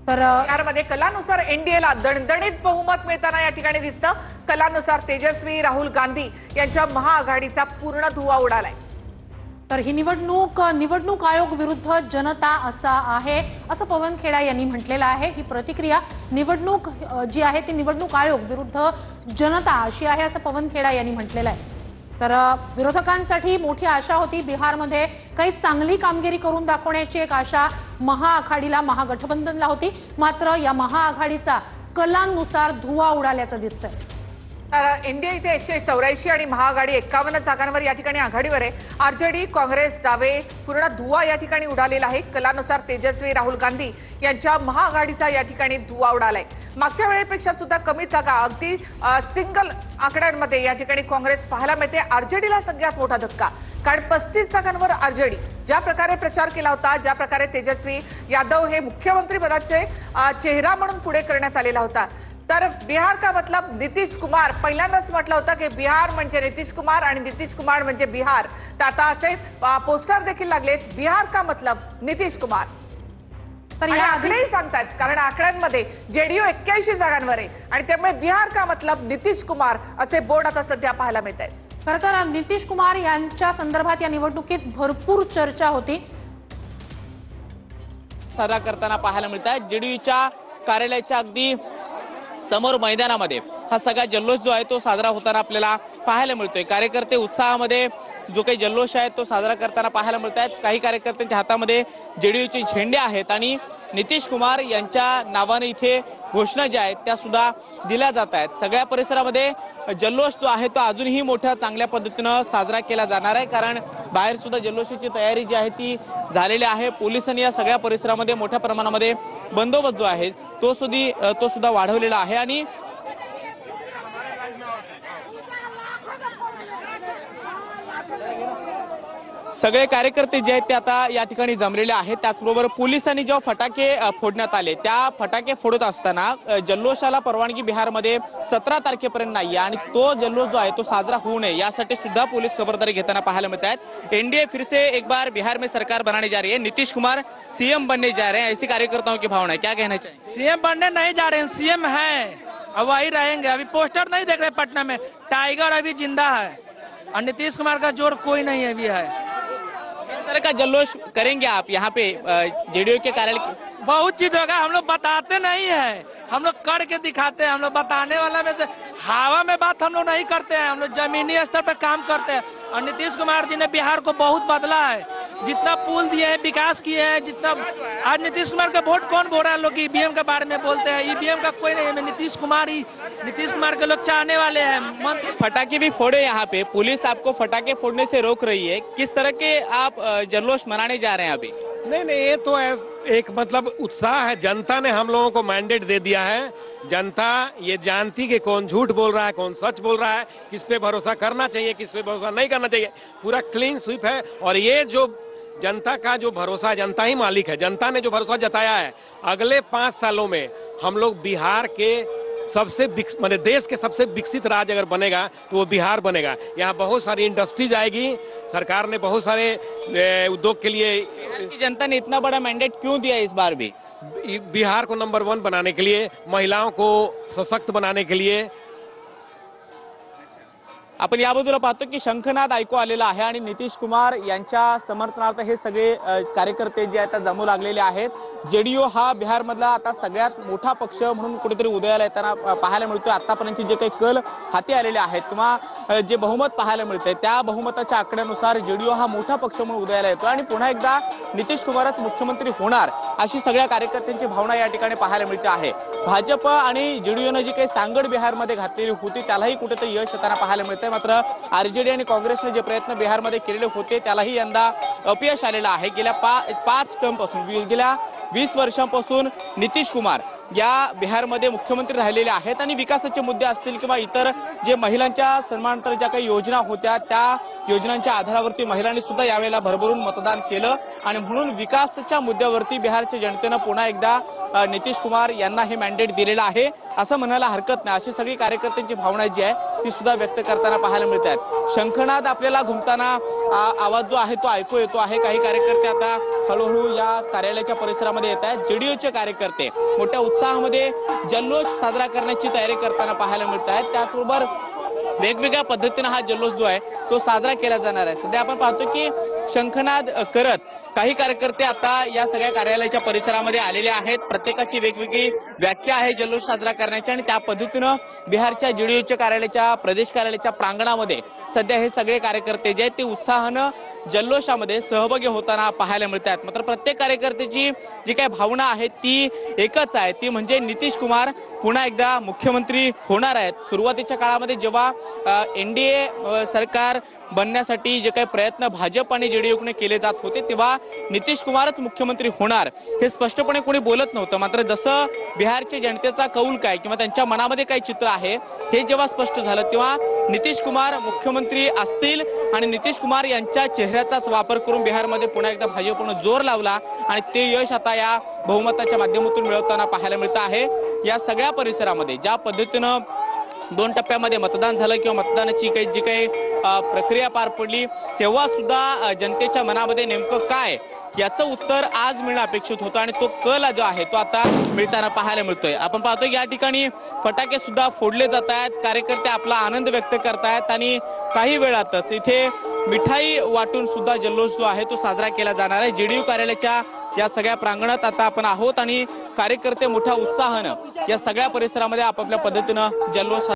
तर बिहारमध्ये कलानुसार एनडीएला दणदणीत बहुमत मिळताना या ठिकाणी दिसतं। कलानुसार तेजस्वी राहुल गांधी यांच्या महाआघाडीचा पूर्ण धुव्वा उडालाय। तर ही निवडणूक आयोग विरुद्ध जनता असा आहे असं पवन खेडा यांनी म्हटलेलं आहे। ही प्रतिक्रिया निवडणूक जी आहे ती निवडणूक आयोग विरुद्ध जनता अशी आहे असं पवन खेडा यांनी म्हटलेलं आहे। तर विरोधकांसाठी मोठी आशा होती, बिहारमध्ये काही चांगली कामगिरी करून दाखवण्याची एक आशा महाआघाडीला महागठबंधनला होती, मात्र या महाआघाडीचा कलांनुसार धुव्वा उडाल्याचं दिसतंय। एनडीए इथे 184 आणि महाआघाडी 51 जागांवर या ठिकाणी आघाडीवर आहे। आरजेडी काँग्रेस डावे पूर्ण धुव्वा या ठिकाणी उडालेला आहे। कलानुसार तेजस्वी राहुल गांधी यांच्या महाआघाडीचा या ठिकाणी धुव्वा उडालाय। मागच्या वेळेपेक्षा सुद्धा कमी जागा, अगदी सिंगल आकड्यांमध्ये या ठिकाणी काँग्रेस पाहायला मिळते। आरजेडीला सगळ्यात मोठा धक्का, कारण 35 जागांवर आरजेडी ज्या प्रकारे प्रचार केला होता, ज्या प्रकारे तेजस्वी यादव हे मुख्यमंत्री पदाचे चेहरा म्हणून पुढे करण्यात आलेला होता, तर बिहार का मतलब नीतीश कुमार पहिल्यांदाच म्हटलं होतं की बिहार म्हणजे नीतीश कुमार आणि नीतीश कुमार म्हणजे बिहार। तर आता असे पोस्टर देखील लागलेत, बिहार का मतलब नीतीश कुमार। तर या आकडेही सांगतात, कारण आकड्यांमध्ये जेडीयू 81 जागांवर आहे आणि त्यामुळे बिहार का मतलब नीतीश कुमार असे बोर्ड आता सध्या पाहायला मिळत आहेत। खरं तर नीतीश कुमार यांच्या संदर्भात या निवडणुकीत भरपूर चर्चा होती। साजरा करताना पाहायला मिळत आहे। जेडीयूच्या कार्यालयाच्या अगदी समोर मैदानामध्ये हा सगळा जल्लोष जो आहे तो साजरा होताना आपल्याला पाहायला मिळतोय। कार्यकर्ते उत्साहामध्ये जो काही जल्लोष आहे तो साजरा करताना पाहायला मिळत आहेत। काही कार्यकर्त्यांच्या हातामध्ये जेडीयूचे झेंडे आहेत आणि नीतीश कुमार यांच्या नावाने इथे घोषणा ज्या आहेत त्या सुद्धा दिल्या जात आहेत। सगळ्या परिसरामध्ये जल्लोष जो आहे तो अजूनही मोठ्या चांगल्या पद्धतीनं साजरा केला जाणार आहे, कारण बाहेर सुद्धा जल्लोषाची तयारी जी आहे ती झालेली आहे। पोलिसांनी या सगळ्या परिसरामध्ये मोठ्या प्रमाणामध्ये बंदोबस्त जो आहे तो सुद्धा वाढवलेला आहे आणि सगळे कार्यकर्ते जे आहेत ते आता या ठिकाणी जमलेले आहेत। त्याचबरोबर पोलिसांनी जेव्हा फटाके फोडण्यात आले, त्या फटाके फोडत असताना जल्लोषाला परवानगी बिहारमध्ये 17 तारखेपर्यंत नाही आणि तो जल्लोष जो आहे तो साजरा होऊ नये यासाठी सुद्धा पोलीस खबरदारी घेताना पाहायला मिळत आहेत। एनडीए फिर से एक बार बिहार में सरकार बनाने जा रही है, नीतीश कुमार सीएम बनने जा रहे हैं, ऐसी कार्यकर्ताओं की भावना है, क्या कहना चाहिए? सीएम बनने नहीं जा रहे हैं, सीएम है और वही रहेंगे। अभी पोस्टर नहीं देख रहे पटना में, टाइगर अभी जिंदा है और नीतीश कुमार का जोर कोई नहीं अभी है। किस तरह का जल्लोष करेंगे आप यहाँ पे जेडीयू के कार्यालय? बहुत चीज होगा, हम लोग बताते नहीं है, हम लोग करके दिखाते हैं। हम लोग बताने वाला में से हवा में बात हम लोग नहीं करते हैं, हम लोग जमीनी स्तर पर काम करते हैं। और नीतीश कुमार जी ने बिहार को बहुत बदला है, जितना पुल दिए हैं, विकास किए हैं, जितना आज नीतीश कुमार का वोट कौन बोल रहा है? लोग ईवीएम के बारे में बोलते हैं, ईवीएम का कोई नहीं है, नीतीश कुमार के लोग चाहने वाले हैं। मंत्री फटाके भी फोड़े यहाँ पे, पुलिस आपको फटाके फोड़ने से रोक रही है, किस तरह के आप जल्लोष मनाने जा रहे हैं अभी? नहीं, ये तो एक मतलब उत्साह है। जनता ने हम लोगों को मैंडेट दे दिया है। जनता ये जानती कि कौन झूठ बोल रहा है, कौन सच बोल रहा है, किस पे भरोसा करना चाहिए, किस पे भरोसा नहीं करना चाहिए। पूरा क्लीन स्वीप है और ये जो जनता का जो भरोसा, जनता ही मालिक है। जनता ने जो भरोसा जताया है, अगले 5 सालों में हम लोग बिहार के सबसे मतलब देश के सबसे विकसित राज्य अगर बनेगा तो वो बिहार बनेगा। यहाँ बहुत सारी इंडस्ट्रीज आएगी, सरकार ने बहुत सारे उद्योग के लिए। जनता ने इतना बड़ा मैंडेट क्यों दिया इस बार भी? बिहार को नंबर 1 बनाने के लिए, महिलाओं को सशक्त बनाने के लिए। आपण या बाजूला पाहतो की शंखनाद ऐकू आलेला आहे आणि नीतीश कुमार यांच्या समर्थनार्थ हे सगळे कार्यकर्ते जे आहेत जमू लागलेले आहेत। जेडीयू हा बिहारमधला आता सगळ्यात मोठा पक्ष म्हणून कुठेतरी उदयाला येताना पाहायला मिळतोय। आतापर्यंत जे काही कल हाती आलेले आहेत किंवा जे बहुमत पाहायला मिळतंय त्या बहुमताच्या आकड्यानुसार जेडीयू हा मोठा पक्ष म्हणून उदयाला येतो आणि पुन्हा एकदा नीतीश कुमारच मुख्यमंत्री होणार अशी सगळ्या कार्यकर्त्यांची भावना या ठिकाणी पाहायला मिळते आहे। भाजप आणि जेडीयूने जी काही सांगड बिहारमध्ये घातलेली होती त्यालाही कुठेतरी यश येताना पाहायला मिळतंय, मात्र आरजेडी आणि काँग्रेसने जे प्रयत्न बिहारमध्ये केलेले होते त्यालाही यंदा अपयश आलेलं आहे। गेल्या 5 टर्मपासून, गेल्या 20 वर्षांपासून नीतीश कुमार या बिहारमध्ये मुख्यमंत्री राहिलेले आहेत आणि विकासाचे मुद्दे असतील किंवा इतर जे महिलांच्या सन्मानार्थ ज्या काही योजना होत्या त्या योजनांच्या आधारावरती महिलांनी सुद्धा यावेळेला भरभरून मतदान केलं आणि म्हणून विकासाच्या मुद्द्यावरती बिहारच्या जनतेनं पुन्हा एकदा नितीश कुमार यांना हे मॅन्डेट दिलेलं आहे असं म्हणायला हरकत नाही। अशी सगळी कार्यकर्त्यांची भावना जी आहे ती सुद्धा व्यक्त करताना पाहायला मिळत आहेत। शंखनाद आपल्याला घुमताना आवाज जो आहे तो ऐकू येतो आहे। काही कार्यकर्ते आता हळूहळू या कार्यालयाच्या परिसरामध्ये येत आहेत। जेडीयूचे कार्यकर्ते मोठ्या उत्साहामध्ये जल्लोष साजरा करण्याची तयारी करताना पाहायला मिळत आहेत। त्याचबरोबर वेगवेगळ्या पद्धतीने हा जल्लोष जो आहे तो साजरा केला जाणार आहे। सध्या आपण पाहतो की शंखनाद करत काही कार्यकर्ते आता या सगळ्या कार्यालयाच्या परिसरामध्ये आलेले आहेत। प्रत्येकाची वेगवेगळी व्याख्या आहे जल्लोष साजरा करण्याची आणि त्या पद्धतीनं बिहारच्या जेडीयूच्या कार्यालयाच्या प्रदेश कार्यालयाच्या प्रांगणामध्ये सध्या हे सगळे कार्यकर्ते जे आहेत ते उत्साहानं जल्लोषामध्ये सहभागी होताना पाहायला मिळतात। मात्र प्रत्येक कार्यकर्त्याची जी काही भावना आहे ती एकच आहे, ती म्हणजे नितीश कुमार पुन्हा एकदा मुख्यमंत्री होणार आहेत। सुरुवातीच्या काळामध्ये जेव्हा एनडीए सरकार बनण्यासाठी जे काही प्रयत्न भाजप आणि जेडीयूने केले जात होते तेव्हा नितीश कुमारच मुख्यमंत्री होणार हे स्पष्टपणे कोणी बोलत नव्हतं। मात्र जसं बिहारच्या जनतेचा कौल काय किंवा त्यांच्या मनामध्ये काय चित्र आहे हे जेव्हा स्पष्ट झालं तेव्हा नितीश कुमार मुख्यमंत्री असतील आणि नितीश कुमार यांच्या चेहऱ्याचाच वापर करून बिहारमध्ये पुन्हा एकदा भाजपनं जोर लावला आणि ते यश आता या बहुमताच्या माध्यमातून मिळवताना पाहायला मिळतं आहे। या सगळ्या परिसरामध्ये ज्या पद्धतीनं 2 टप्प्यामध्ये मतदान झालं किंवा मतदानाची जी काही प्रक्रिया पार पडली तेव्हा सुद्धा जनतेच्या मनामध्ये नेमकं काय याचं उत्तर आज मिळणं अपेक्षित होतं आणि तो कल जो आहे तो आता मिळताना पाहायला मिळतोय। आपण पाहतो या ठिकाणी फटाके सुद्धा फोडले जात आहेत, कार्यकर्ते आपला आनंद व्यक्त करतायत आणि काही वेळातच इथे मिठाई वाटून सुद्धा जल्लोष जो आहे तो साजरा केला जाणार आहे। जेडीयू कार्यालयाच्या या सगळ्या प्रांगणात आता आपण आहोत आणि कार्यकर्ते मोठ्या उत्साहानं या सगळ्या परिसरामध्ये आपापल्या पद्धतीनं जल्लोष